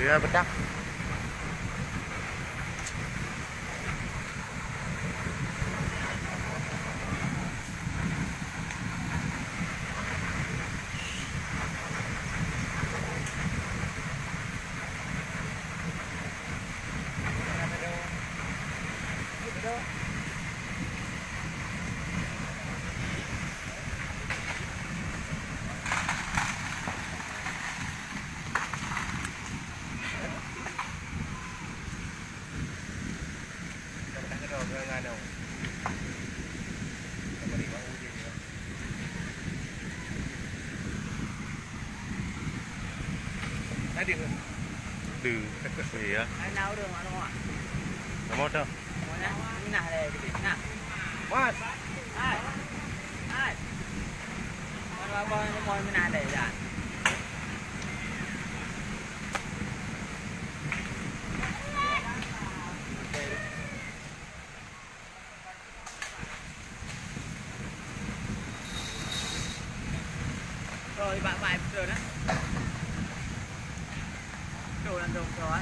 Dia bedak. Từ gì á? Nào đường mà đúng không ạ? Nó một đâu? Như nào đây? Nào. What? Ai? Ai? Con như nào đây ra? Rồi bạn vài rồi đó. Đồ làm đồ rồi.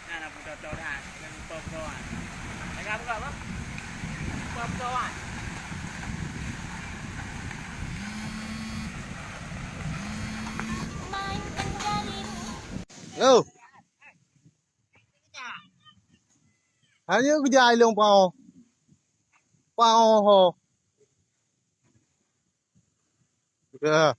Nah, nak buat đồ dah. Nak pop đồ ah. Nak buka apa? Pop đồ ah. Yo. Hanya aku jai long pao. Pao ho. Yeah.